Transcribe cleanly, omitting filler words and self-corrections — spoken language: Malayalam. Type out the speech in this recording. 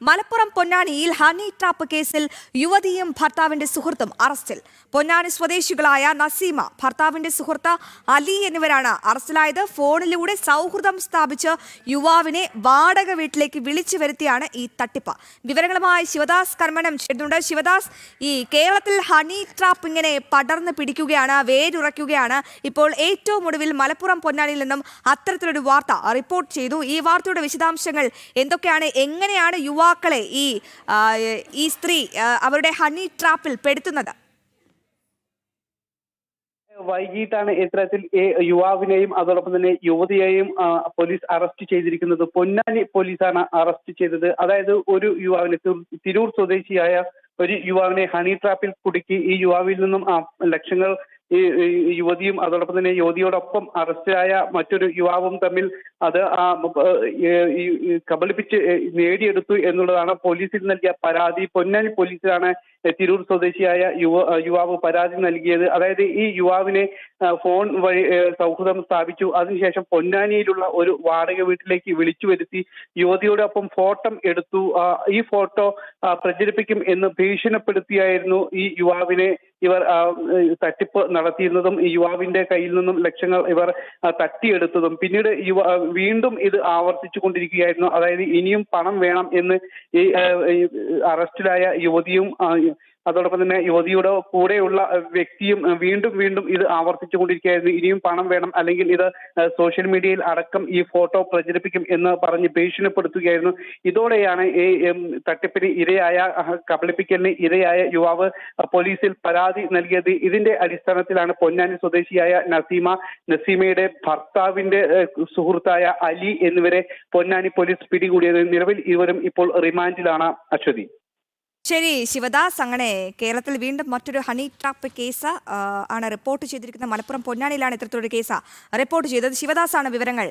മലപ്പുറം പൊന്നാനിയിൽ ഹണി ട്രാപ്പ് കേസിൽ യുവതിയും ഭർത്താവിന്റെ സുഹൃത്തും അറസ്റ്റിൽ. പൊന്നാനി സ്വദേശികളായ നസീമ, ഭർത്താവിന്റെ സുഹൃത്ത് അലി എന്നിവരാണ് അറസ്റ്റിലായത്. ഫോണിലൂടെ സൗഹൃദം സ്ഥാപിച്ച് യുവാവിനെ വാടക വീട്ടിലേക്ക് വിളിച്ചു വരുത്തിയാണ് ഈ തട്ടിപ്പ്. വിവരങ്ങളുമായി ശിവദാസ് കർമ്മനം ചേരുന്നുണ്ട്. ശിവദാസ്, ഈ കേരളത്തിൽ ഹണി ട്രാപ്പ് ഇങ്ങനെ പടർന്ന് പിടിക്കുകയാണ്, വേരുറയ്ക്കുകയാണ്. ഇപ്പോൾ ഏറ്റവും ഒടുവിൽ മലപ്പുറം പൊന്നാനിയിൽ നിന്നും അത്തരത്തിലൊരു വാർത്ത റിപ്പോർട്ട് ചെയ്തു. ഈ വാർത്തയുടെ വിശദാംശങ്ങൾ എന്തൊക്കെയാണ്? എങ്ങനെയാണ് യുവാക്കളെ ഈ സ്ത്രീ അവരുടെ ഹണി ട്രാപ്പിൽ പെടുത്തുന്നത്? വൈകിട്ടാണ് ഇത്തരത്തിൽ യുവാവിനെയും അതോടൊപ്പം തന്നെ യുവതിയെയും പോലീസ് അറസ്റ്റ് ചെയ്തിരിക്കുന്നത്. പൊന്നാനി പോലീസാണ് അറസ്റ്റ് ചെയ്തത്. അതായത് ഒരു യുവാവിനെ, തിരൂർ സ്വദേശിയായ ഒരു യുവാവിനെ ഹണി ട്രാപ്പിൽ കുടുക്കി ഈ യുവാവിൽ നിന്നും ലക്ഷങ്ങൾ ഈ യുവതിയും അതോടൊപ്പം തന്നെ യുവതിയോടൊപ്പം അറസ്റ്റിലായ മറ്റൊരു യുവാവും തമ്മിൽ അത് കബളിപ്പിച്ച് നേടിയെടുത്തു എന്നുള്ളതാണ് പോലീസിൽ നൽകിയ പരാതി. പൊന്നാനി പോലീസിലാണ് തിരൂർ സ്വദേശിയായ യുവാവ് പരാതി നൽകിയത്. അതായത് ഈ യുവാവിനെ ഫോൺ വഴി സൗഹൃദം സ്ഥാപിച്ചു. അതിനുശേഷം പൊന്നാനിയിലുള്ള ഒരു വാടക വീട്ടിലേക്ക് വിളിച്ചു വരുത്തി യുവതിയോടൊപ്പം ഫോട്ടോ എടുത്തു. ഈ ഫോട്ടോ പ്രചരിപ്പിക്കും എന്ന് ഭീഷണിപ്പെടുത്തിയായിരുന്നു ഈ യുവാവിനെ ഇവർ തട്ടിപ്പ് നടത്തിയിരുന്നതും ഈ യുവാവിന്റെ കയ്യിൽ നിന്നും ലക്ഷങ്ങൾ ഇവർ തട്ടിയെടുത്തതും. പിന്നീട് വീണ്ടും ഇത് ആവർത്തിച്ചു കൊണ്ടിരിക്കുകയായിരുന്നു. അതായത് ഇനിയും പണം വേണം എന്ന് ഈ അറസ്റ്റിലായ യുവതിയും അതോടൊപ്പം തന്നെ യുവതിയുടെ കൂടെയുള്ള വ്യക്തിയും വീണ്ടും ഇത് ആവർത്തിച്ചു കൊണ്ടിരിക്കുകയായിരുന്നു. ഇനിയും പണം വേണം, അല്ലെങ്കിൽ ഇത് സോഷ്യൽ മീഡിയയിൽ അടക്കം ഈ ഫോട്ടോ പ്രചരിപ്പിക്കും എന്ന് പറഞ്ഞ് ഭീഷണിപ്പെടുത്തുകയായിരുന്നു. ഇതോടെയാണ് ഈ തട്ടിപ്പിന് ഇരയായ, കബളിപ്പിക്കലിന് ഇരയായ യുവാവ് പോലീസിൽ പരാതി നൽകിയത്. ഇതിന്റെ അടിസ്ഥാനത്തിലാണ് പൊന്നാനി സ്വദേശിയായ നസീമയുടെ ഭർത്താവിന്റെ സുഹൃത്തായ അലി എന്നിവരെ പൊന്നാനി പോലീസ് പിടികൂടിയത്. നിലവിൽ ഇവരും ഇപ്പോൾ റിമാൻഡിലാണ്. അശ്വതി. ശരി ശിവദാസ്, അങ്ങനെ കേരളത്തിൽ വീണ്ടും മറ്റൊരു ഹണി ട്രാപ്പ് കേസ് ആണ് റിപ്പോർട്ട് ചെയ്തിരിക്കുന്നത്. മലപ്പുറം പൊന്നാനിയിലാണ് ഇത്തരത്തിലൊരു കേസ് റിപ്പോർട്ട് ചെയ്തത്. ശിവദാസ് ആണ് വിവരങ്ങൾ